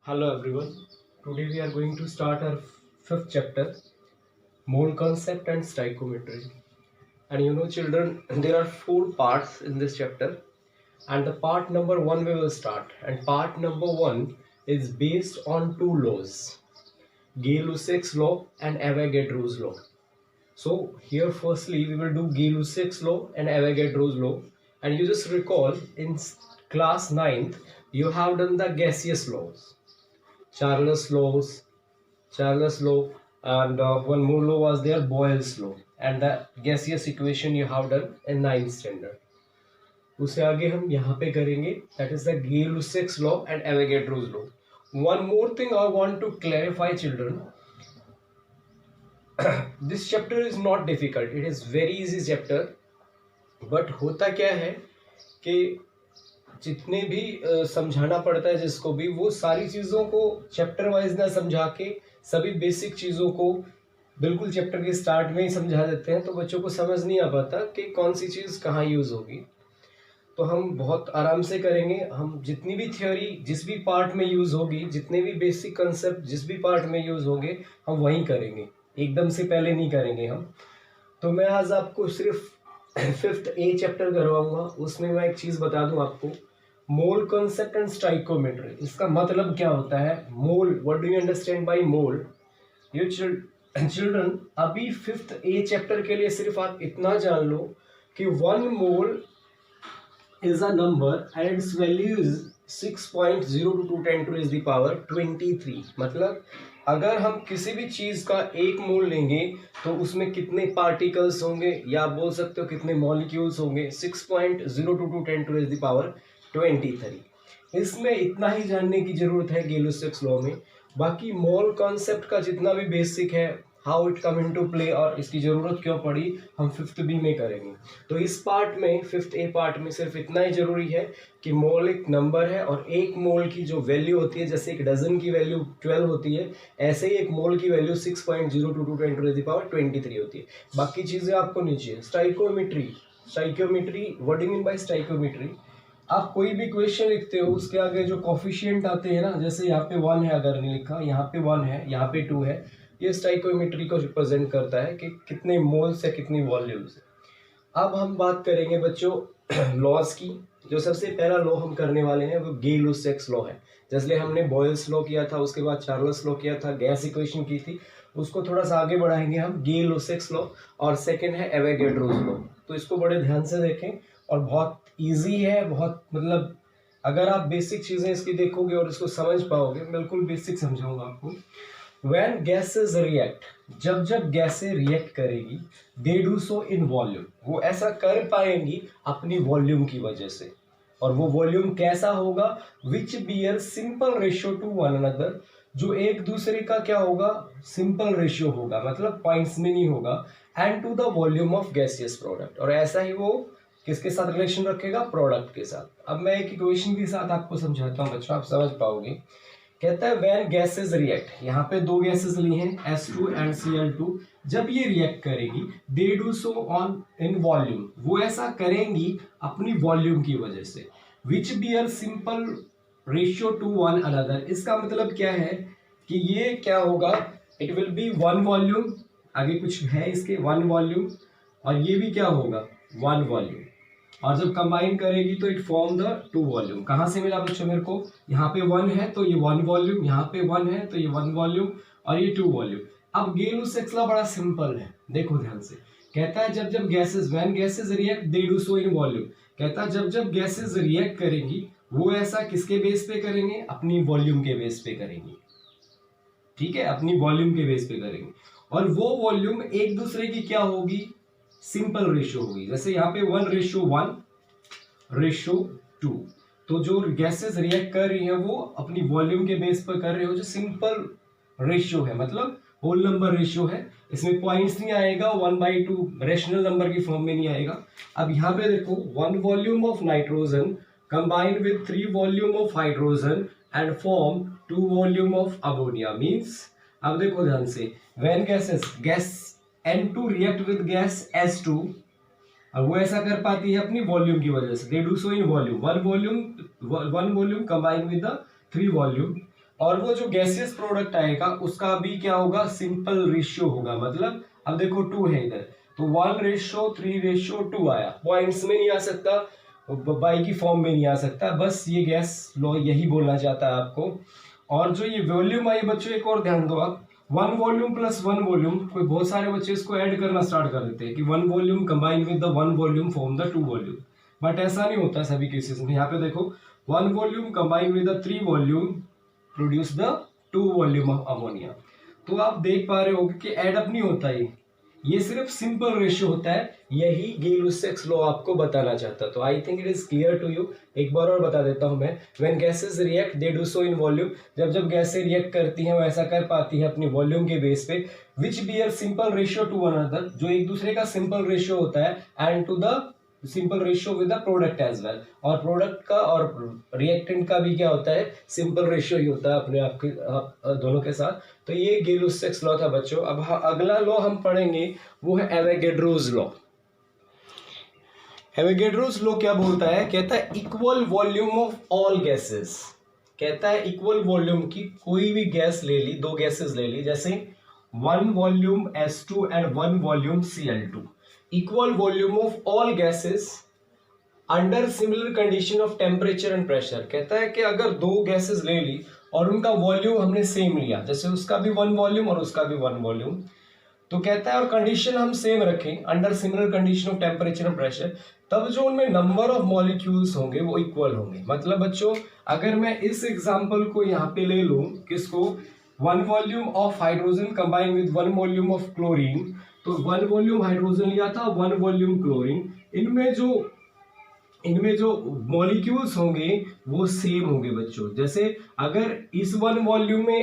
Hello everyone. Today we are going to start our fifth chapter, mole concept and stoichiometry. And you know, children, there are four parts in this chapter, and the part number one we will start. And part number one is based on two laws: Gay-Lussac's law and Avogadro's law. So here, firstly, we will do Gay-Lussac's law and Avogadro's law. And you just recall in class 9th, you have done the gaseous laws. Charles laws, Charles law, and one more law was there, Boyle's law, and the gaseous equation you have done in ninth standard. उससे आगे हम यहाँ पे करेंगे, that is the Gay-Lussac's law and Avogadro's law. One more thing I want to clarify, children. This chapter is not difficult. It is very easy chapter. But होता क्या है कि जितने भी समझाना पड़ता है जिसको भी, वो सारी चीज़ों को चैप्टर वाइज ना समझा के सभी बेसिक चीज़ों को बिल्कुल चैप्टर के स्टार्ट में ही समझा देते हैं, तो बच्चों को समझ नहीं आ पाता कि कौन सी चीज़ कहाँ यूज़ होगी. तो हम बहुत आराम से करेंगे. हम जितनी भी थ्योरी जिस भी पार्ट में यूज़ होगी, जितने भी बेसिक कंसेप्ट जिस भी पार्ट में यूज़ होंगे, हम वहीं करेंगे, एकदम से पहले नहीं करेंगे हम. तो मैं आज आपको सिर्फ फिफ्थ ए चैप्टर करवाऊंगा. उसमें मैं एक चीज़ बता दूं आपको, मोल कॉन्सेप्ट एंड स्टाइकोमेट्री. इसका मतलब क्या होता है mole? What do you understand by mole? You children, अभी फिफ्थ ए चैप्टर के लिए सिर्फ आप इतना जान लो कि 1 mole is a number and its value is 6.02 10 to the power 23. मतलब अगर हम किसी भी चीज का एक मोल लेंगे तो उसमें कितने पार्टिकल्स होंगे, या बोल सकते हो कितने मॉलिक्यूल्स होंगे, 6.02 10 to the power 23. इसमें इतना ही जानने की जरूरत है Gay-Lussac's लॉ में. बाकी मोल कॉन्सेप्ट का जितना भी बेसिक है, how it come into play और इसकी जरूरत क्यों पड़ी, हम फिफ्थ बी में करेंगे. तो इस पार्ट में, फिफ्थ ए पार्ट में, सिर्फ इतना ही जरूरी है कि मोल एक नंबर है और एक मोल की जो वैल्यू होती है, जैसे एक डजन की वैल्यू 12 होती है, ऐसे ही एक मोल की वैल्यू 6.022 10 to the power 23 होती है. बाकी चीजें आपको नीचे. Stoichiometry. Stoichiometry, what do you mean by stoichiometry? आप कोई भी क्वेश्चन लिखते हो, उसके आगे जो कॉफिशिएंट आते हैं ना, जैसे यहाँ पे 1 है, अगर नहीं लिखा, यहाँ पे 1 है, यहाँ पे 2 है, ये स्टाइकोमेट्री को रिप्रेजेंट करता है कि कितने मोल्स है, कितनी वॉल्यूम्स है. अब हम बात करेंगे बच्चों लॉज की. जो सबसे पहला लॉ हम करने वाले हैं वो Gay-Lussac's लॉ है. जैसे हमने बॉयल्स लॉ किया था, उसके बाद चार्ल्स लॉ किया था, गैस इक्वेशन की थी, उसको थोड़ा सा आगे बढ़ाएंगे हम, Gay-Lussac's लॉ, और सेकेंड है Avogadro's लॉ. तो इसको बड़े ध्यान से देखें और बहुत ईजी है, बहुत मतलब अगर आप बेसिक चीज़ें इसकी देखोगे और इसको समझ पाओगे, बिल्कुल बेसिक समझाऊंगा आपको. When gases react, जब जब गैसें रिएक्ट करेगी, they do so in volume, वो ऐसा कर पाएंगी अपनी वॉल्यूम की वजह से. और वो वॉल्यूम कैसा होगा? which bear simple ratio to one another, जो एक दूसरे का क्या होगा? सिंपल रेशियो होगा, मतलब पॉइंट्स में नहीं होगा. And to the volume of gaseous product, और ऐसा ही वो किसके साथ रिलेशन रखेगा? प्रोडक्ट के साथ. अब मैं एक इक्वेशन के साथ आपको समझाता हूँ बच्चों, आप समझ पाओगे. कहता है व्हेन गैसेस रिएक्ट, यहाँ पे दो गैसेस ली हैं S2 एंड Cl2, जब ये रिएक्ट करेगी, they do so on in volume, वो ऐसा करेंगी अपनी वॉल्यूम की वजह से. Which bear simple ratio to one another. इसका मतलब क्या है कि ये क्या होगा? It will be one volume, आगे कुछ है इसके, वन वॉल्यूम, और ये भी क्या होगा? One volume. और जब कंबाइन करेगी तो it form the two volume. कहाँ से मिला बच्चों मेरे को? यहाँ पे 1 है तो ये 1 वॉल्यूम, यहाँ पे 1 है तो ये 1 वॉल्यूम, और ये 2 वॉल्यूम. अब Gay-Lussac's लॉ बड़ा सिंपल है, देखो ध्यान से. कहता है जब जब gases, when gases react they do so in volume. कहता है जब जब गैसेस रिएक्ट करेंगी, वो ऐसा किसके बेस पे करेंगे? अपनी वॉल्यूम के बेस पे करेंगी. ठीक है, अपनी वॉल्यूम के बेस पे करेंगे. और वो वॉल्यूम एक दूसरे की क्या होगी? सिंपल रेशियो होगी. जैसे यहाँ पे 1:1:2. तो जो गैसेस रिएक्ट कर रही हैं वो अपनी वॉल्यूम के बेस पर कर रहे हो, जो सिंपल रेशियो है, मतलब होल नंबर रेशियो है. इसमें पॉइंट्स नहीं आएगा, 1/2 रेशनल नंबर की फॉर्म में नहीं आएगा. अब यहाँ पे देखो, 1 volume of nitrogen combined with 3 volume of hydrogen and form 2 volume of ammonia. Means अब देखो ध्यान से, when gas N2 react with gas S2, और वो ऐसा कर पाती है अपनी वॉल्यूम की वजह से. दे do so in volume, one volume combine with the 3 volume, और वो जो गैसियस प्रोडक्ट आएगा उसका भी क्या होगा, सिंपल रेशियो होगा। मतलब अब देखो 2 है इधर, तो 1:3:2 आया, पॉइंट्स में नहीं आ सकता, बाई की फॉर्म में नहीं आ सकता, बस ये गैस लॉ यही बोलना चाहता है आपको। और जो ये वॉल्यूम आई बच्चों, एक और ध्यान दो आप, 1 वॉल्यूम प्लस 1 वॉल्यूम, कोई बहुत सारे बच्चे इसको ऐड करना स्टार्ट कर देते हैं कि 1 volume combine with the 1 volume form the 2 volume, but ऐसा नहीं होता सभी केसेस में। यहाँ पे देखो 1 volume combine with the 3 volume produce the 2 volume of ammonia. तो आप देख पा रहे होगे कि एड अप नहीं होता ये सिर्फ सिंपल रेशियो होता है। यही गेल-लुसैक्स लॉ आपको बताना चाहता। तो I think it is clear to you. एक बार और बता देता हूं मैं, when gases react they do so in volume, जब गैसें रिएक्ट करती हैं वो ऐसा कर पाती है अपनी वॉल्यूम के बेस पे, which bear simple ratio to one another, जो एक दूसरे का सिंपल रेशियो होता है, and to the simple ratio with the product as well, और प्रोडक्ट का और रिएक्टेंट का भी क्या होता है, सिंपल रेशियो ही होता है अपने आप के दोनों के साथ। तो ये गेल-लुसैक्स लॉ था बच्चों। अब अगला लॉ हम पढ़ेंगे वो है एवोगैड्रोस लॉ। एवोगैड्रोस लॉ क्या बोलता है, कहता है equal volume of all gases, कहता है इक्वल वॉल्यूम की कोई भी गैस ले ली, 2 गैसेस ले ली, जैसे 1 volume S2 and 1 volume Cl2, equal volume of all gases under similar condition of temperature and pressure. कहता है कि अगर 2 गैसेस ले ली और उनका वॉल्यूम हमने सेम लिया, जैसे उसका भी 1 वॉल्यूम और उसका भी 1 वॉल्यूम, तो कहता है और कंडीशन हम सेम रखें under similar condition of temperature and pressure, तब जो उनमें नंबर ऑफ मॉलिक्यूल्स होंगे वो इक्वल होंगे। मतलब बच्चों अगर मैं इस एग्जांपल को यहाँ पे ले लूं, किसको, 1 volume of hydrogen combine with 1 volume of chlorine, तो 1 वॉल्यूम हाइड्रोजन लिया था, 1 वॉल्यूम क्लोरीन, इनमें जो मॉलिक्यूल्स होंगे वो सेम होंगे बच्चों। जैसे अगर इस 1 वॉल्यूम में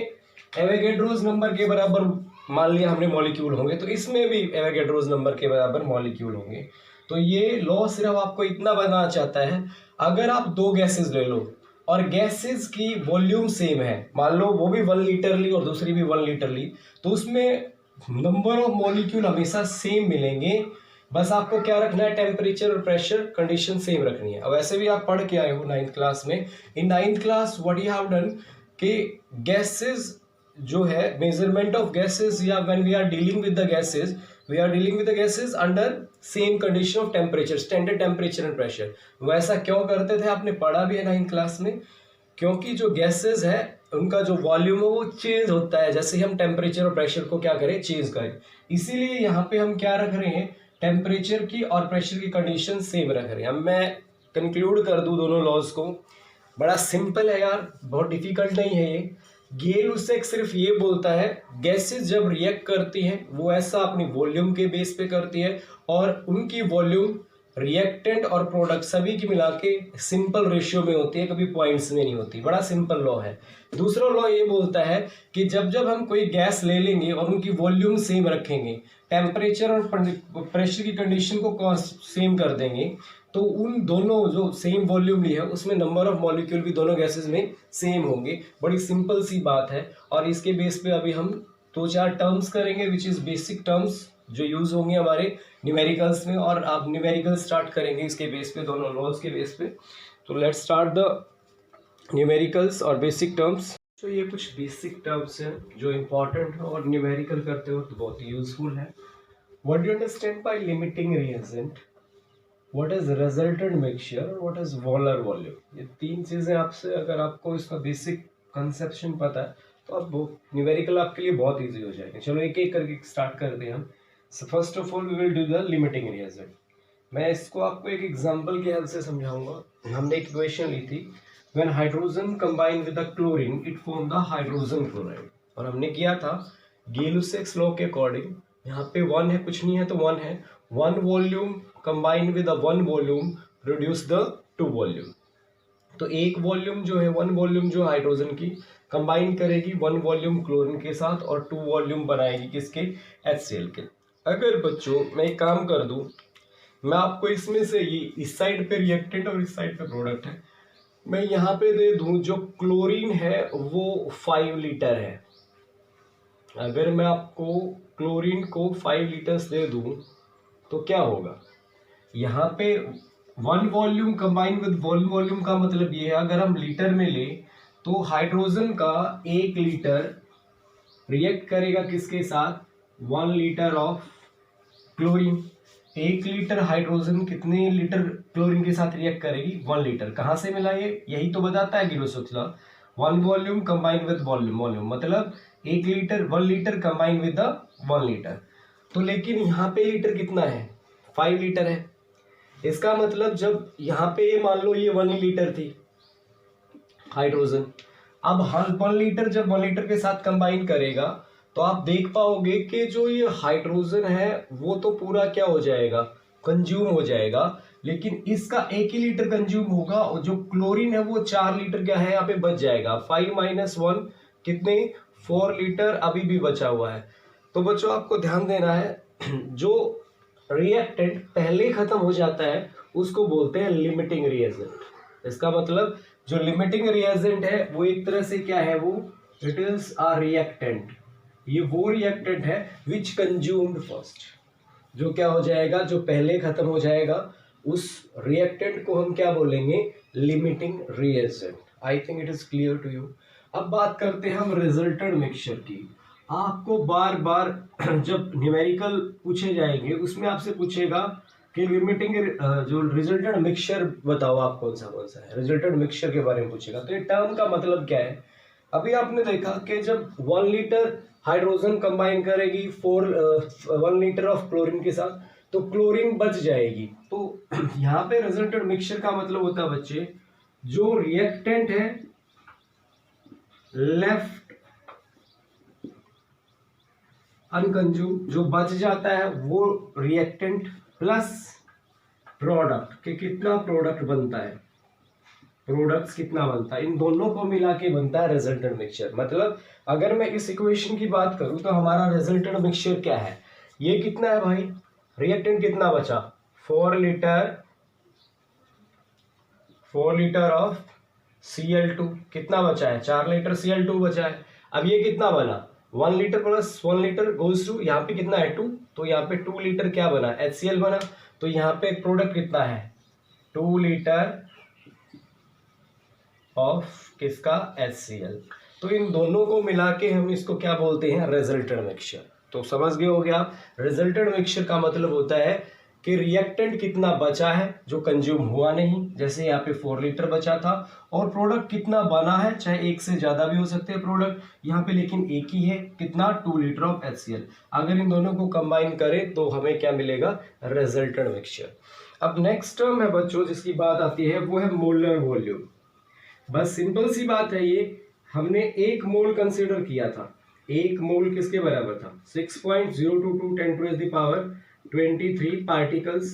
एवोगैड्रोस नंबर के बराबर मान लिया हमने मॉलिक्यूल होंगे, तो इसमें भी एवोगैड्रोस नंबर के बराबर मॉलिक्यूल होंगे। तो ये लॉ सिर्फ आपको इतना बताना चाहता है, अगर आप 2 गैसेस ले लो और गैसेस की वॉल्यूम सेम है, मान लो वो भी 1 लीटर ली और दूसरी भी 1 लीटर ली, तो उसमें नंबर ऑफ मॉलिक्यूल हमेशा सेम मिलेंगे। बस आपको क्या रखना है, टेम्परेचर और प्रेशर कंडीशन सेम रखनी है। अब वैसे भी आप पढ़ के आए हो 9th क्लास में, in 9th class what you have done कि गैसेस जो है, मेजरमेंट ऑफ गैसेस, या when we are dealing with the gases, we are dealing with the gases under same condition of temperature, standard temperature and pressure. वैसा क्यों करते थे, आपने पढ़ा भी है 9th क्लास में, क्योंकि जो गैसेस है उनका जो वॉल्यूम है वो चेंज होता है जैसे ही हम टेम्परेचर और प्रेशर को क्या करें, चेंज करें। इसीलिए यहाँ पे हम क्या रख रहे हैं, टेम्परेचर की और प्रेशर की कंडीशन सेम रख रहे हैं। अब मैं कंक्लूड कर दूं दोनों लॉज को, बड़ा सिंपल है यार, बहुत डिफिकल्ट नहीं है ये। गेल-लुसैक्स सिर्फ ये बोलता है गैसेस जब रिएक्ट करती हैं वो ऐसा अपनी वॉल्यूम के बेस पे करती है, और उनकी वॉल्यूम रिएक्टेंट और प्रोडक्ट सभी की मिला के सिंपल रेशियो में होती है, कभी पॉइंट्स में नहीं होती। बड़ा सिंपल लॉ है। दूसरा लॉ ये बोलता है कि जब हम कोई गैस ले लेंगे और उनकी वॉल्यूम सेम रखेंगे, टेम्परेचर और प्रेशर की कंडीशन को सेम कर देंगे, तो उन दोनों जो सेम वॉल्यूम ली है उसमें नंबर ऑफ मॉलिक्यूल भी दोनों गैसेस में सेम होंगे। बड़ी सिंपल सी बात है। और इसके बेस पे अभी हम 2-4 टर्म्स करेंगे विच इज बेसिक टर्म्स जो यूज होंगे हमारे न्यूमेरिकल्स में, और आप न्यूमेरिकल स्टार्ट करेंगे इसके बेस पे, दोनों लॉज के बेस पे। तो लेट्स स्टार्ट द न्यूमेरिकल्स और बेसिक टर्म्स। तो ये कुछ बेसिक टर्म्स हैं जो इम्पोर्टेंट है और न्यूमेरिकल करते वक्त बहुत यूजफुल है। What do you understand bye limiting reagent, what is resultant mixture, और व्हाट इज मोलर वॉल्यूम। ये 3 चीजें आपसे, अगर आपको इसका बेसिक कंसेप्शन पता है तो अब न्यूमेरिकल आपके लिए बहुत इजी हो जाएगा। चलो एक एक करके स्टार्ट करते हैं हम। So first of all we will do the limiting reagent. मैं इसको आपको एक एग्जांपल के हेल्प से समझाऊंगा। हमने एक इक्वेशन ली थी, when hydrogen combine with the chlorine it form the hydrogen chloride, और हमने किया था गेल-लुसैक्स लॉ के अकॉर्डिंग। यहाँ पे 1 है, कुछ नहीं है तो 1 है, 1 volume combine with 1 volume produce the 2 volume. तो एक वॉल्यूम जो है, 1 वॉल्यूम जो हाइड्रोजन की कंबाइन करेगी 1 वॉल्यूम क्लोरीन के साथ, और 2 वॉल्यूम बनाएगी किसके, HCl के। अगर बच्चों मैं एक काम कर दूं, मैं आपको इसमें से ये इस साइड पे रिएक्टेंट और इस साइड पे प्रोडक्ट है, मैं यहाँ पे दे दूं जो क्लोरीन है वो 5 लीटर है। अगर मैं आपको क्लोरीन को 5 लीटर्स दे दूं तो क्या होगा, यहाँ पे 1 वॉल्यूम कंबाइन विद 1 वॉल्यूम का मतलब ये है, अगर हम लीटर में ले तो हाइड्रोजन का 1 लीटर रिएक्ट करेगा किसके साथ, 1 litre of chlorine. 1 litre hydrogen कितने लीटर क्लोरीन के साथ रिएक्ट करेगी, 1 लीटर। कहाँ से मिला ये, यही तो बताता है Gibbs law, 1 volume combine with volume, मतलब 1 litre 1 litre combine with the 1 litre. तो लेकिन यहाँ पे लीटर कितना है, 5 लीटर है। इसका मतलब जब यहाँ पे मान लो ये 1 लीटर थी हाइड्रोजन, अब हर 1 लीटर जब 1 लीटर के साथ कंबाइन करेगा तो आप देख पाओगे कि जो ये हाइड्रोजन है वो तो पूरा क्या हो जाएगा, कंज्यूम हो जाएगा, लेकिन इसका 1 ही लीटर कंज्यूम होगा और जो क्लोरीन है वो 4 लीटर क्या है यहाँ पे बच जाएगा। 5 - 1 कितने, 4 लीटर अभी भी बचा हुआ है। तो बच्चों आपको ध्यान देना है, जो रिएक्टेंट पहले खत्म हो जाता है उसको बोलते हैं लिमिटिंग रिएजेंट। इसका मतलब जो लिमिटिंग रिएजेंट है वो एक तरह से क्या है, वो इट इज अ रिएक्टेंट। ये वो रिएक्टेंट है विच कंज्यूम्ड फर्स्ट, जो क्या हो जाएगा, जो पहले खत्म हो जाएगा, उस रिएक्टेंट को हम क्या बोलेंगे, limiting reagent. I think it is clear to you. अब बात करते हैं हम रिजल्टेंट मिक्सचर की। आपको बार बार जब न्यूमेरिकल पूछे जाएंगे उसमें आपसे पूछेगा कि लिमिटिंग जो रिजल्टेंट मिक्सचर बताओ आप कौन सा है, रिजल्टेंट मिक्सचर के बारे में पूछेगा। तो ये टर्म का मतलब क्या है, अभी आपने देखा कि जब 1 लीटर हाइड्रोजन कंबाइन करेगी 1 लीटर ऑफ क्लोरीन के साथ तो क्लोरीन बच जाएगी। तो यहाँ पे रिजल्टेंट मिक्सचर का मतलब होता है बच्चे, जो रिएक्टेंट है लेफ्ट अनकंज्यूम, जो बच जाता है वो रिएक्टेंट प्लस प्रोडक्ट के कितना प्रोडक्ट बनता है, प्रोडक्ट्स कितना बनता है, इन दोनों को मिला के बनता है रिजल्टेंट मिक्सचर। मतलब अगर मैं इस इक्वेशन की बात करूं तो हमारा रिजल्टेंट मिक्सचर क्या है, ये कितना है भाई, रिएक्टेंट कितना बचा, 4 लीटर ऑफ Cl2 कितना बचा है, 4 लीटर Cl2 बचा है। अब ये कितना बना, 1 litre plus 1 litre goes to यहाँ पे कितना है 2, तो यहाँ पे 2 लीटर क्या बना, HCl बना। तो यहाँ पे प्रोडक्ट कितना है, 2 लीटर ऑफ किसका, HCl। तो इन दोनों को मिला के हम इसको क्या बोलते हैं, रिजल्टेंट मिक्सचर। तो समझ गए हो गया, रिजल्टेंट मिक्सचर का मतलब होता है कि रिएक्टेंट कितना बचा है जो कंज्यूम हुआ नहीं, जैसे यहाँ पे 4 लीटर बचा था, और प्रोडक्ट कितना बना है, चाहे एक से ज्यादा भी हो सकते हैं प्रोडक्ट, यहाँ पे लेकिन एक ही है, कितना, 2 लीटर ऑफ HCl। अगर इन दोनों को कंबाइन करें तो हमें क्या मिलेगा, रिजल्टेंट मिक्सचर। अब नेक्स्ट टर्म है बच्चों जिसकी बात आती है वो है मोलर वॉल्यूम। बस सिंपल सी बात है, ये हमने 1 मोल कंसीडर किया था, 1 मोल किसके बराबर था, 6.022 10⁻23 पार्टिकल्स।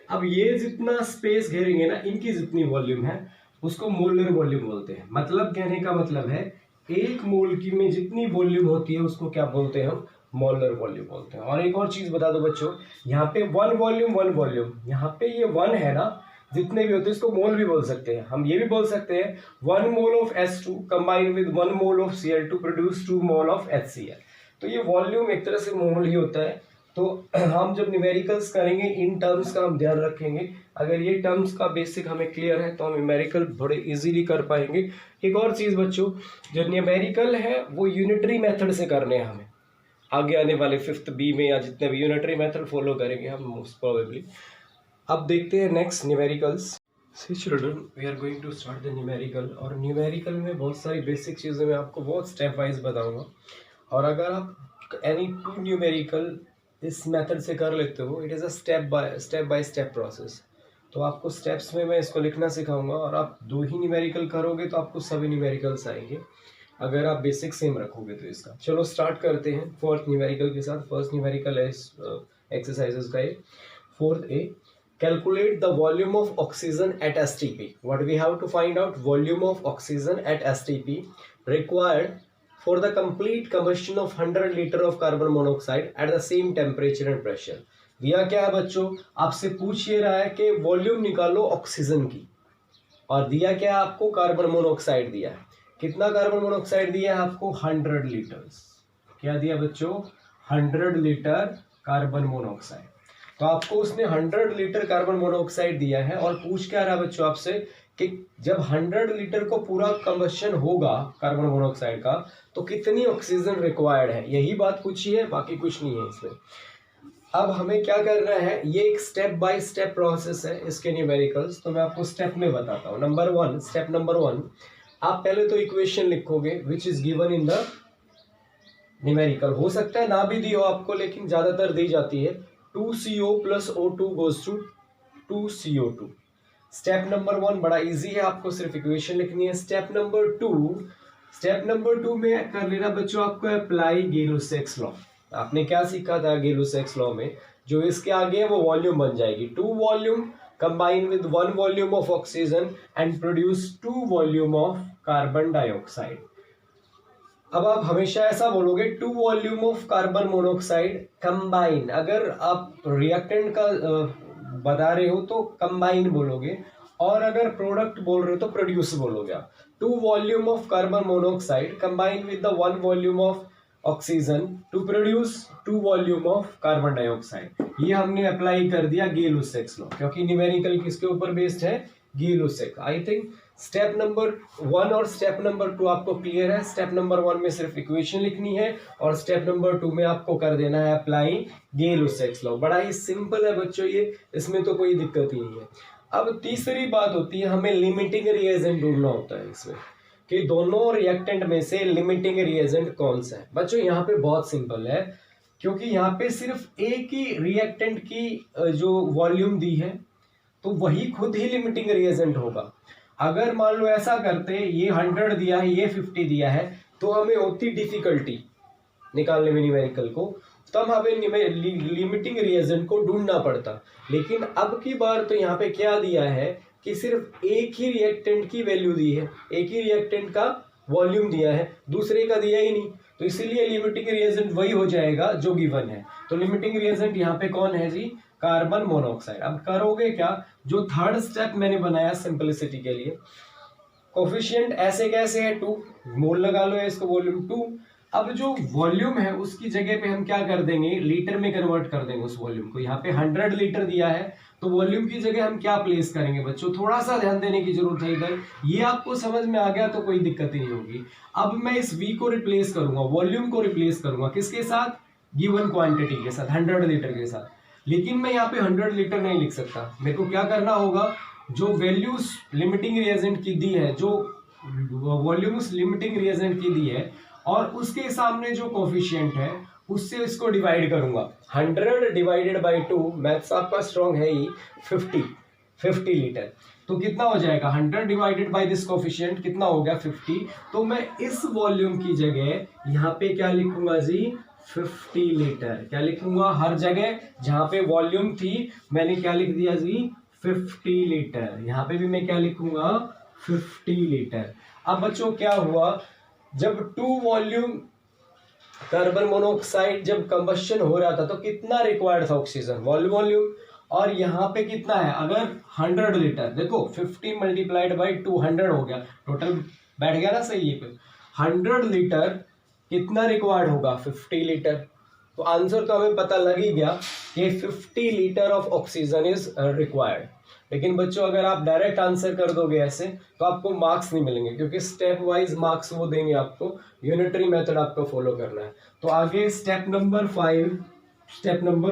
अब ये जितना स्पेस घेरेंगे ना, इनकी जितनी वॉल्यूम है उसको मोलर वॉल्यूम बोलते हैं। मतलब कहने का मतलब है 1 मोल की में जितनी वॉल्यूम होती है उसको क्या बोलते हैं हम, मोलर वॉल्यूम बोलते हैं। और एक और चीज बता दो बच्चों, यहाँ पे 1 वॉल्यूम, यहाँ पे ये 1 है ना, जितने भी होते हैं इसको मोल भी बोल सकते हैं। हम ये भी बोल सकते हैं 1 mole of H2 combine with 1 mole of Cl2 produce 2 mole of HCl। तो ये वॉल्यूम एक तरह से मोल ही होता है। तो हम जब न्यूमेरिकल्स करेंगे इन टर्म्स का हम ध्यान रखेंगे। अगर ये टर्म्स का बेसिक हमें क्लियर है तो हम न्यूमेरिकल बड़े इजीली कर पाएंगे। एक और चीज़ बच्चों, जो न्यूमेरिकल है वो यूनिटरी मेथड से करने हैं हमें, आगे आने वाले 5th B में या जितने भी यूनिटरी मेथड फॉलो करेंगे हम मोस्ट प्रोबेबली। अब देखते हैं next numericals. See children, we are going to start the numerical. और न्यूमेरिकल में बहुत सारी बेसिक चीज़ें मैं आपको बहुत स्टेप वाइज बताऊंगा। और अगर आप एनी 2 न्यूमेरिकल इस मेथड से कर लेते हो, it is a step by step process. तो आपको स्टेप्स में मैं इसको लिखना सिखाऊंगा, और आप 2 ही न्यूमेरिकल करोगे तो आपको सभी न्यूमेरिकल्स आएंगे अगर आप बेसिक सेम रखोगे तो। इसका चलो स्टार्ट करते हैं 4th न्यूमेरिकल के साथ। फर्स्ट न्यूमेरिकल है एक्सरसाइजेस का ये 4th A। Calculate the volume of oxygen at STP. What we have to find out, volume of oxygen at STP required for the complete combustion of 100 liter of carbon monoxide at the same temperature and pressure. दिया क्या है बच्चों, आपसे पूछ ये रहा है कि वॉल्यूम निकालो ऑक्सीजन की, और दिया क्या है आपको, कार्बन मोनोऑक्साइड दिया है। कितना कार्बन मोनोऑक्साइड दिया है आपको, 100 लीटर्स। क्या दिया बच्चों, 100 लीटर कार्बन मोनोऑक्साइड। तो आपको उसने 100 लीटर कार्बन मोनोऑक्साइड दिया है और पूछ क्या रहा है बच्चों आपसे कि जब 100 लीटर को पूरा कंबशन होगा कार्बन मोनोऑक्साइड का तो कितनी ऑक्सीजन रिक्वायर्ड है, यही बात पूछी है, बाकी कुछ नहीं है इसमें। अब हमें क्या करना है, ये एक स्टेप बाय स्टेप प्रोसेस है इसके न्यूमेरिकल्स, तो मैं आपको स्टेप में बताता हूँ। स्टेप नंबर 1, आप पहले तो इक्वेशन लिखोगे which is given in the numerical. हो सकता है ना भी दी हो आपको, लेकिन ज्यादातर दी जाती है। 2CO + O2 goes to 2CO2। Step number 1 बड़ा इजी है, आपको सिर्फ इक्वेशन लिखनी है। स्टेप नंबर 2 में कर लेना बच्चों आपको अप्लाई गिब्स-सेक्स लॉ। आपने क्या सीखा था गिब्स-सेक्स लॉ में, जो इसके आगे है वो वॉल्यूम बन जाएगी। 2 volume combine with 1 volume of oxygen and produce 2 volume of carbon dioxide. अब आप हमेशा ऐसा बोलोगे 2 volume of carbon monoxide combine. अगर आप रिएक्टेंट का बता रहे हो तो कंबाइन बोलोगे, और अगर प्रोडक्ट बोल रहे हो तो प्रोड्यूस बोलोगे आप। 2 volume of carbon monoxide combine with the 1 volume of oxygen to produce 2 volume of carbon dioxide. ये हमने अप्लाई कर दिया गिब्स-सेक्स लॉ, क्योंकि न्यूमेरिकल किसके ऊपर बेस्ड है, Gibbs-sex. I think step number 1 और स्टेप नंबर 2 आपको क्लियर है। स्टेप नंबर 1 में सिर्फ इक्वेशन लिखनी है और स्टेप नंबर 2 में आपको कर देना है अप्लाई गिब्स-सेक्स लॉ। बड़ा ही सिंपल है बच्चों ये, इसमें तो कोई दिक्कत ही नहीं है। अब तीसरी बात होती है, हमें लिमिटिंग रिएजेंट ढूंढना होता है इसमें, कि दोनों रिएक्टेंट में से लिमिटिंग रिएजेंट कौन सा है। बच्चों यहाँ पे बहुत सिंपल है, क्योंकि यहाँ पे सिर्फ एक ही रिएक्टेंट की जो वॉल्यूम दी है तो वही खुद ही लिमिटिंग रिएजेंट होगा। अगर मान लो ऐसा करते, ये 100 दिया है, ये 50 दिया है, तो हमें होती डिफिकल्टी निकालने में न्यूमेरिकल को, तब हमें लिमिटिंग रिएजेंट को ढूंढना पड़ता। लेकिन अब की बार तो यहाँ पे क्या दिया है कि सिर्फ एक ही रिएक्टेंट की वैल्यू दी है, एक ही रिएक्टेंट का वॉल्यूम दिया है, दूसरे का दिया ही नहीं, तो इसीलिए लिमिटिंग रिएजेंट वही हो जाएगा जो गिवन है। तो लिमिटिंग रिएजेंट यहाँ पे कौन है जी, कार्बन मोनोऑक्साइड। अब करोगे क्या, जो थर्ड स्टेप मैंने बनाया सिंपलिसिटी के लिए, कोफिशिएंट ऐसे कैसे है 2, मोल लगा लो इसको, वॉल्यूम 2। अब जो वॉल्यूम है उसकी जगह पे हम क्या कर देंगे, लीटर में कन्वर्ट कर देंगे उस वॉल्यूम को। यहाँ पे 100 लीटर दिया है, तो वॉल्यूम की जगह हम क्या प्लेस करेंगे बच्चों, थोड़ा सा ध्यान देने की जरूरत है इधर। ये आपको समझ में आ गया तो कोई दिक्कत ही नहीं होगी। अब मैं इस V को रिप्लेस करूंगा, वॉल्यूम को रिप्लेस करूंगा किसके साथ, गिवन क्वांटिटी के साथ, 100 लीटर के साथ। लेकिन मैं यहाँ पे 100 लीटर नहीं लिख सकता, मेरे को क्या करना होगा, जो वैल्यूज लिमिटिंग रिएजेंट की दी है, जो वॉल्यूम उस लिमिटिंग रिएजेंट की दी है, और उसके सामने जो कोफिशिएंट है उससे इसको डिवाइड करूंगा। 100 डिवाइडेड बाई 2, मैथ्स आपका स्ट्रॉन्ग है ही, 50 लीटर। तो कितना हो जाएगा, 100 डिवाइडेड बाई दिस कोफिशिएंट कितना हो गया, 50। तो मैं इस वॉल्यूम की जगह यहाँ पे क्या लिखूंगा जी, 50 लीटर। क्या लिखूंगा, हर जगह जहां पे वॉल्यूम थी मैंने क्या लिख दिया जी, 50 लीटर। यहाँ पे भी मैं क्या लिखूंगा, 50 लीटर। अब बच्चों क्या हुआ, जब 2 वॉल्यूम कार्बन मोनोऑक्साइड जब कंबशन हो रहा था तो कितना रिक्वायर्ड था ऑक्सीजन, वॉल्यूम। और यहाँ पे कितना है, अगर 100 लीटर, देखो 50 मल्टीप्लाइड बाई 200 हो गया, टोटल बैठ गया ना सही है पे। 100 लीटर कितना रिक्वायर्ड होगा, 50 लीटर। तो आंसर तो हमें पता लग ही गया कि 50 litre of oxygen is required. लेकिन बच्चों अगर आप डायरेक्ट आंसर कर दोगे ऐसे तो आपको मार्क्स नहीं मिलेंगे, क्योंकि स्टेप वाइज मार्क्स वो देंगे आपको, यूनिटरी मेथड आपको फॉलो करना है। तो आगे स्टेप नंबर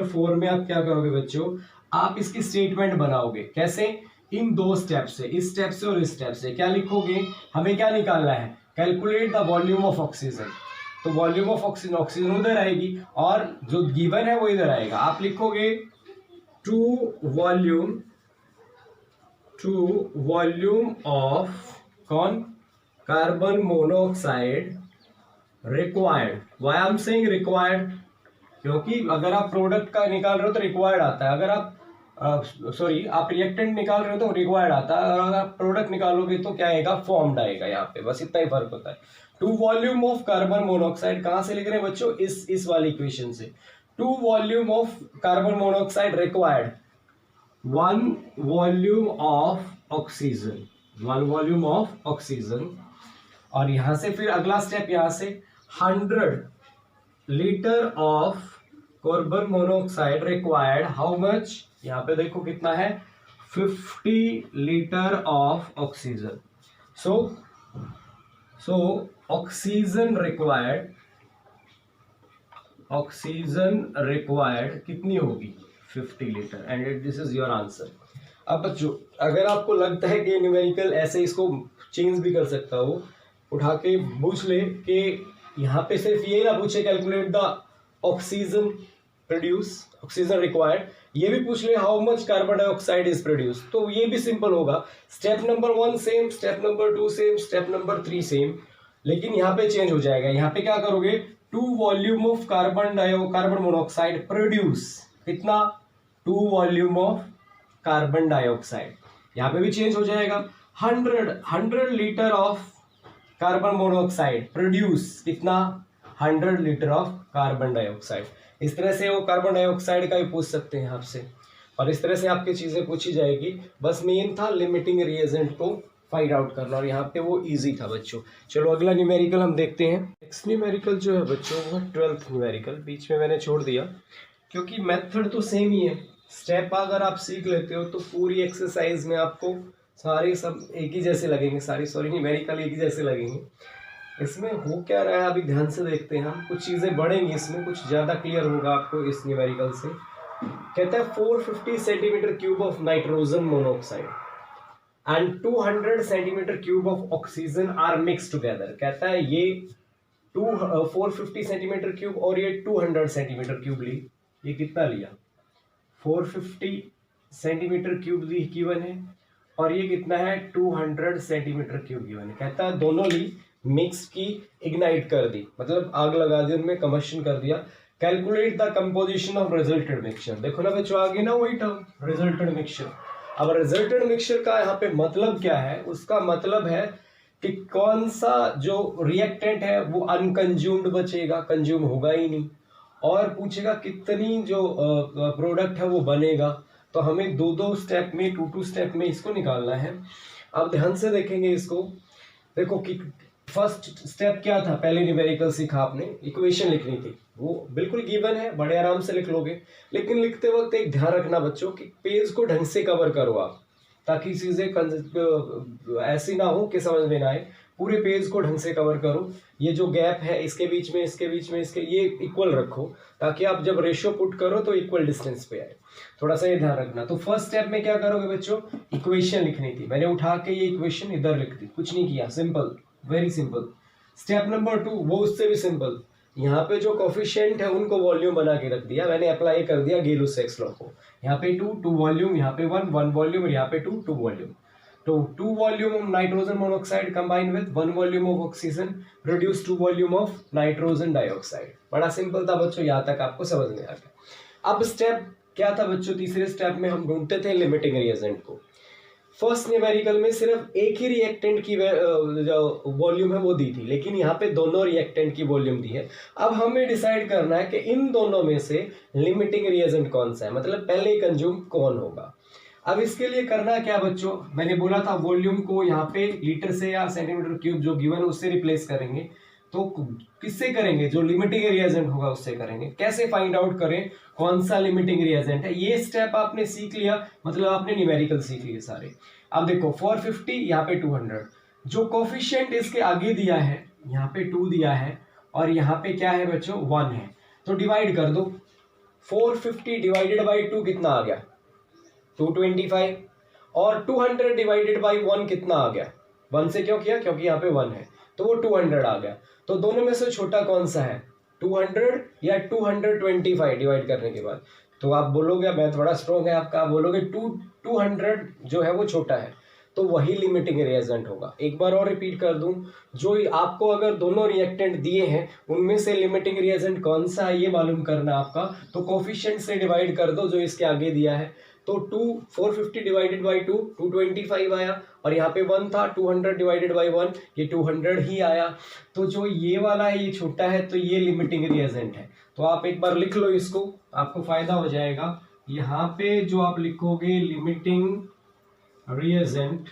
4 में आप क्या करोगे बच्चों, आप इसकी स्टेटमेंट बनाओगे। कैसे, इन 2 स्टेप से, इस स्टेप से और इस स्टेप से। क्या लिखोगे, हमें क्या निकालना है, calculate the volume of oxygen. तो वॉल्यूम ऑफ ऑक्सीजन उधर आएगी और जो गिवन है वो इधर आएगा। आप लिखोगे 2 वॉल्यूम ऑफ कौन, carbon monoxide required. Why I am saying required, क्योंकि अगर आप प्रोडक्ट का निकाल रहे हो तो रिक्वायर्ड आता है, अगर आप आप रिएक्टेंट निकाल रहे हो तो रिक्वायर्ड आता है, और अगर आप प्रोडक्ट निकालोगे तो क्या आएगा, फॉर्म्ड आएगा। यहाँ पे बस इतना ही फर्क होता है। 2 वॉल्यूम ऑफ कार्बन मोनोऑक्साइड कहां से लिख रहे हैं बच्चों, इस वाली इक्वेशन से। 2 volume of carbon monoxide required, 1 volume of oxygen. और यहां से फिर अगला स्टेप, यहां से 100 litre of carbon monoxide required, how much, यहाँ पे देखो कितना है, 50 liter of oxygen. So oxygen required कितनी होगी 50 litre and this is your answer. अब बच्चों अगर आपको लगता है कि न्यूमेरिकल ऐसे इसको चेंज भी कर सकता हो, उठा के पूछ ले कि यहाँ पे सिर्फ ये ना पूछे कैलकुलेट द ऑक्सीजन रिक्वायर्ड, ये भी पूछ ले how much carbon dioxide is produce, तो ये भी सिंपल होगा. Step number 1 same, step number 2 same, step number 3 same, लेकिन यहाँ पे चेंज हो जाएगा. यहाँ पे क्या करोगे, 2 volume of carbon monoxide produce, कितना 2 वॉल्यूम ऑफ कार्बन डाइऑक्साइड. यहाँ पे भी चेंज हो जाएगा. 100 litre of carbon monoxide produce, कितना 100 लीटर ऑफ कार्बन डाइऑक्साइड. इस तरह से वो कार्बन डाइऑक्साइड का भी पूछ सकते हैं आपसे, और इस तरह से आपकी चीजें पूछी जाएगी. बस मेन था लिमिटिंग रिएजेंट को फाइंड आउट करना, और यहाँ पे वो इजी था बच्चों. चलो अगला न्यूमेरिकल हम देखते हैं. नेक्स्ट न्यूमेरिकल जो है बच्चों वो 12th न्यूमेरिकल. बीच में मैंने छोड़ दिया क्योंकि मेथड तो सेम ही है. स्टेप अगर आप सीख लेते हो तो पूरी एक्सरसाइज में आपको सारे सब एक ही जैसे लगेंगे, न्यूमेरिकल एक ही जैसे लगेंगे. इसमें हो क्या रहा है अभी ध्यान से देखते हैं हम. कुछ चीज़ें बढ़ेंगी इसमें, कुछ ज़्यादा क्लियर होगा आपको इस न्यूमेरिकल से. कहता है 450 centimetre cube of nitrogen monoxide and 200 centimetre cube of oxygen are mix together. कहता है ये 450 सेंटीमीटर क्यूब और ये 200 सेंटीमीटर क्यूब ली. ये कितना लिया, 450 सेंटीमीटर क्यूब गिवन है, और ये कितना है 200 सेंटीमीटर क्यूब गिवन है. कहता है दोनों ली, मिक्स की, इग्नाइट कर दी, मतलब आग लगा दी, उनमें कम्बशन कर दिया. Calculate the composition of resulted mixture. देखो ना बच्चों आगे ना वही टर्म रिजल्टेड मिक्सचर. अब रिजल्टेड मिक्सचर का यहाँ पे मतलब क्या है, उसका मतलब है कि कौन सा जो रिएक्टेंट है वो अनकंज्यूम्ड बचेगा, कंज्यूम होगा ही नहीं, और पूछेगा कितनी जो प्रोडक्ट है वो बनेगा. तो हमें 2 स्टेप में 2 स्टेप में इसको निकालना है. अब ध्यान से देखेंगे इसको. देखो कि फर्स्ट स्टेप क्या था, पहले न्यूमेरिकल सीखा आपने, इक्वेशन लिखनी थी, वो बिल्कुल गिवन है, बड़े आराम से लिख लोगे. लेकिन लिखते वक्त एक ध्यान रखना बच्चों कि पेज को ढंग से कवर करो आप, ताकि चीज़ें ऐसी ना हो कि समझ में ना आए. पूरे पेज को ढंग से कवर करो. ये जो गैप है इसके बीच में इसके ये इक्वल रखो, ताकि आप जब रेशियो पुट करो तो इक्वल डिस्टेंस पे आए. थोड़ा सा ये ध्यान रखना. तो फर्स्ट स्टेप में क्या करोगे बच्चों, इक्वेशन लिखनी थी. मैंने उठा के ये इक्वेशन इधर लिख दी, कुछ नहीं किया, simple, very simple. Step number 2 वो उससे भी सिंपल. यहाँ पे जो कोफिशिएंट है उनको वॉल्यूम बना के रख दिया, मैंने अप्लाई कर दिया गेलो-सेक्स लॉ को. यहाँ पे 2 वॉल्यूम, यहाँ पे 1 वॉल्यूम, और यहाँ पे 2 वॉल्यूम. तो 2 volume of nitrogen monoxide combine with 1 volume of oxygen produce 2 volume of nitrogen dioxide. बड़ा सिंपल था बच्चों, यहाँ तक आपको समझ में आ गया. अब स्टेप क्या था बच्चों, तीसरे स्टेप में हम ढूंढते थे लिमिटिंग रिएजेंट को. फर्स्ट न्यूमेरिकल में सिर्फ एक ही रिएक्टेंट की जो वॉल्यूम है वो दी थी, लेकिन यहाँ पे दोनों रिएक्टेंट की वॉल्यूम दी है. अब हमें डिसाइड करना है कि इन दोनों में से लिमिटिंग रिएजेंट कौन सा है, मतलब पहले कंज्यूम कौन होगा. अब इसके लिए करना क्या बच्चों, मैंने बोला था वॉल्यूम को यहाँ पे लीटर से या सेंटीमीटर क्यूब जो गिवन है उससे रिप्लेस करेंगे. तो किससे करेंगे, जो लिमिटिंग रिएजेंट होगा उससे करेंगे. कैसे फाइंड आउट करें कौन सा लिमिटिंग रिएजेंट है, ये स्टेप आपने सीख लिया, मतलब आपने न्यूमेरिकल सीख लिए सारे. अब देखो 450 यहाँ पे 200, जो कोफिशिएंट इसके आगे दिया है यहाँ पे 2 दिया है, और यहाँ पे क्या है बच्चों 1 है. तो डिवाइड कर दो. 450 डिवाइडेड बाई 2 कितना आ गया 225, और 200 डिवाइडेड बाई 1 कितना आ गया, 1 से क्यों किया, क्योंकि यहाँ पे 1 है, तो वो 200 आ गया. तो दोनों में से छोटा कौन सा है, 200 या 225 डिवाइड करने के बाद. तो आप बोलोगे, मैं थोड़ा स्ट्रॉन्ग है आपका, आप बोलोगे 200 जो है वो छोटा है, तो वही लिमिटिंग रिएजेंट होगा. एक बार और रिपीट कर दूं, जो आपको अगर दोनों रिएक्टेंट दिए हैं उनमें से लिमिटिंग रिएजेंट कौन सा है ये मालूम करना आपका, तो कोफिशिएंट से डिवाइड कर दो जो इसके आगे दिया है. तो 450 डिवाइडेड बाई 2 225 आया, और यहाँ पे 1 था, 200 डिवाइडेड बाई 1 ये 200 ही आया. तो जो ये वाला है ये छोटा है, तो ये लिमिटिंग रिएजेंट है. तो आप एक बार लिख लो इसको, आपको फायदा हो जाएगा. यहाँ पे जो आप लिखोगे लिमिटिंग रिएजेंट,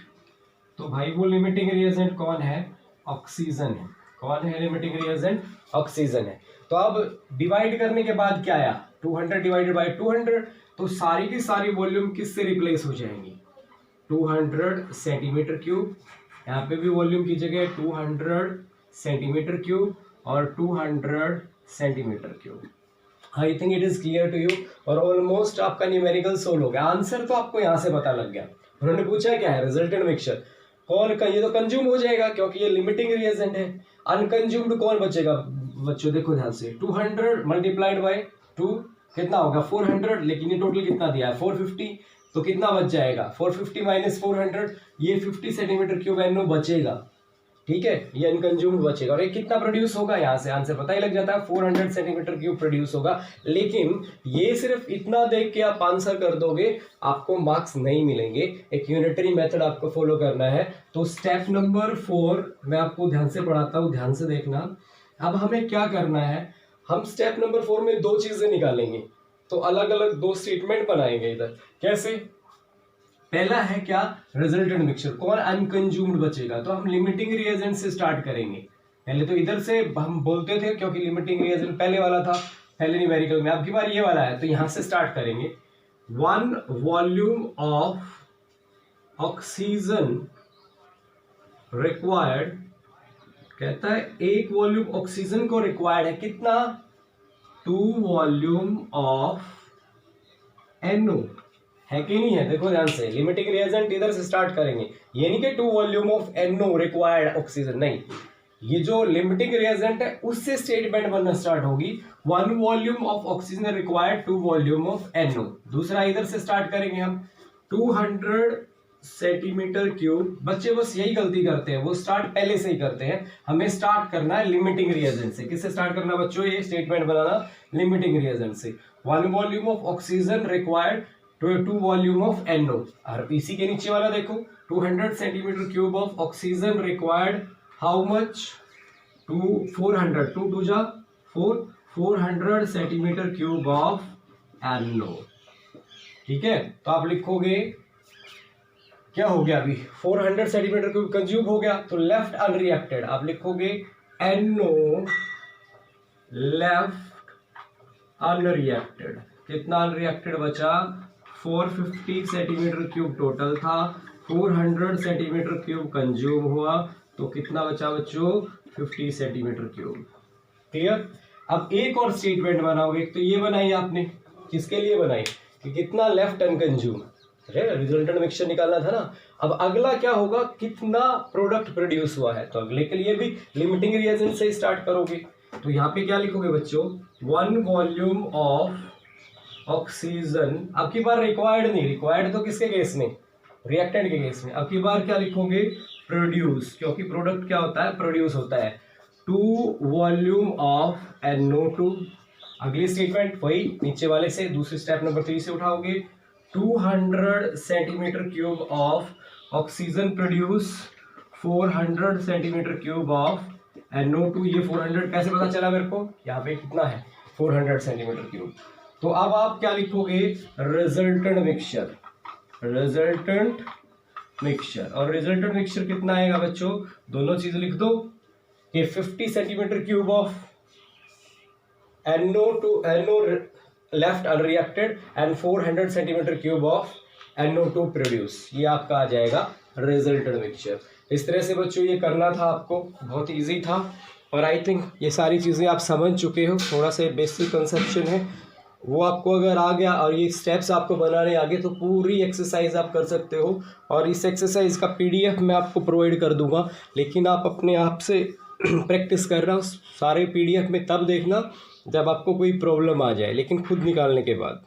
तो भाई वो लिमिटिंग रिएजेंट कौन है, ऑक्सीजन है. कौन है लिमिटिंग रिएजेंट, ऑक्सीजन है. तो अब डिवाइड करने के बाद क्या आया, 200 डिवाइडेड बाई 200, तो सारी की सारी वॉल्यूम किससे रिप्लेस हो जाएंगी, 200 सेंटीमीटर क्यूब, यहाँ पे भी वॉल्यूम की जगह 200 सेंटीमीटर क्यूब और 200 centimetre cube. I think it is clear to you. और ऑलमोस्ट आपका न्यूमेरिकल सोल्व हो गया। आंसर तो आपको यहाँ से पता लग गया। उन्होंने पूछा क्या है, रिजल्टेंट मिक्सचर कौन का, ये तो कंज्यूम हो जाएगा क्योंकि ये लिमिटिंग रिएजेंट है। अनकंज्यूम्ड कौन बचेगा बच्चों, देखो ध्यान से, 200 मल्टीप्लाइड बाय 2 कितना होगा 400, लेकिन ये टोटल कितना दिया है 450, तो कितना बच जाएगा 450 माइनस 400, ये 50 सेंटीमीटर क्यूब NO बचेगा। ठीक है, ये अनकंज्यूम्ड बचेगा। और ये कितना प्रोड्यूस होगा, यहाँ से आंसर पता ही लग जाता है, 400 सेंटीमीटर क्यूब प्रोड्यूस होगा। लेकिन ये सिर्फ इतना देख के आप आंसर कर दोगे, आपको मार्क्स नहीं मिलेंगे। एक यूनिटरी मेथड आपको फॉलो करना है। तो स्टेप नंबर 4 मैं आपको ध्यान से पढ़ाता हूँ, ध्यान से देखना। अब हमें क्या करना है, हम स्टेप नंबर 4 में 2 चीजें निकालेंगे। तो अलग अलग 2 स्टेटमेंट बनाएंगे इधर। कैसे, पहला है क्या, रिजल्टेंट मिक्सचर कौन अनकंज्यूम्ड बचेगा, तो हम लिमिटिंग रिएजेंट से स्टार्ट करेंगे। पहले तो इधर से हम बोलते थे क्योंकि लिमिटिंग रिएजेंट पहले वाला था, पहले न्यूमेरिकल में, अब की बार ये वाला है, तो यहां से स्टार्ट करेंगे। 1 वॉल्यूम ऑफ ऑक्सीजन रिक्वायर्ड, कहता है 1 वॉल्यूम ऑक्सीजन को रिक्वायर्ड है कितना, 2 वॉल्यूम ऑफ NO, है कि नहीं है। देखो ध्यान से, लिमिटिंग रिएजेंट इधर से स्टार्ट करेंगे। ये नहीं कि 2 volume of NO required oxygen, नहीं, ये जो लिमिटिंग रिएजेंट है उससे स्टेटमेंट बनना स्टार्ट होगी। 1 volume of oxygen required 2 volume of NO। दूसरा इधर से स्टार्ट करेंगे हम, 200 सेंटीमीटर क्यूब। बच्चे बस यही गलती करते हैं, वो स्टार्ट पहले से ही करते हैं। हमें स्टार्ट करना है लिमिटिंग रिएजेंट से। किससे स्टार्ट करना बच्चों, ये स्टेटमेंट बनाना लिमिटिंग रिएजेंट से। 1 volume of oxygen required 2 volume of NO। और इसी के नीचे वाला देखो, 200 centimetre cube of oxygen required how much, 400, 2 2 जा 4, 400 सेंटीमीटर क्यूब ऑफ NO। ठीक है, तो आप लिखोगे क्या हो गया, अभी 400 सेंटीमीटर क्यूब कंज्यूम हो गया, तो लेफ्ट अनरिएक्टेड आप लिखोगे NO लेफ्ट अनरिएक्टेड। कितना अनरिएक्टेड बचा, 450 सेंटीमीटर क्यूब टोटल था, 400 सेंटीमीटर क्यूब कंज्यूम हुआ, तो कितना बचा बच्चों 50 सेंटीमीटर क्यूब। क्लियर। अब एक और स्टेटमेंट बनाओगे, तो ये बनाई आपने, किसके लिए बनाई कि कितना लेफ्ट अनकंज्यूम, रिजल्टेंट मिक्सचर निकालना था ना। अब अगला क्या होगा, कितना प्रोडक्ट प्रोड्यूस हुआ है, तो अगले के लिए भी लिमिटिंग रिएजेंट से स्टार्ट करोगे। तो यहाँ पे क्या लिखोगे बच्चों, 1 वॉल्यूम ऑफ ऑक्सीजन, अब की बार रिक्वायर्ड नहीं, रिक्वायर्ड तो किसके केस में, रिएक्टेंट के केस में। अब की बार क्या लिखोगे, प्रोड्यूस, क्योंकि प्रोडक्ट क्या होता है, प्रोड्यूस होता है। 2 वॉल्यूम ऑफ NO2। अगली स्टेटमेंट वही नीचे वाले से, दूसरी स्टेप नंबर 3 से उठाओगे, 200 centimetre cube of oxygen produce, 400 centimetre cube of NO2। ये 400 कैसे पता चला मेरे को, यहाँ पे कितना है 400 सेंटीमीटर क्यूब। तो अब आप क्या लिखोगे, रिजल्टेंट मिक्सचर, रिजल्टेंट मिक्सचर। और रिजल्टेंट मिक्सचर कितना आएगा बच्चों, दोनों चीज लिख दो, ये 50 centimetre cube of NO left unreacted and 400 centimetre cube of NO2 produce, ये आपका आ जाएगा रिजल्टेंट मिक्सचर। इस तरह से बच्चों ये करना था आपको, बहुत इजी था। और आई थिंक ये सारी चीज़ें आप समझ चुके हो, थोड़ा सा बेसिक कंसेप्शन है वो आपको अगर आ गया और ये स्टेप्स आपको बनाने आ गए, तो पूरी एक्सरसाइज आप कर सकते हो। और इस एक्सरसाइज का PDF मैं आपको प्रोवाइड कर दूंगा, लेकिन आप अपने आप से प्रैक्टिस करना, सारे PDF में तब देखना जब आपको कोई प्रॉब्लम आ जाए, लेकिन खुद निकालने के बाद।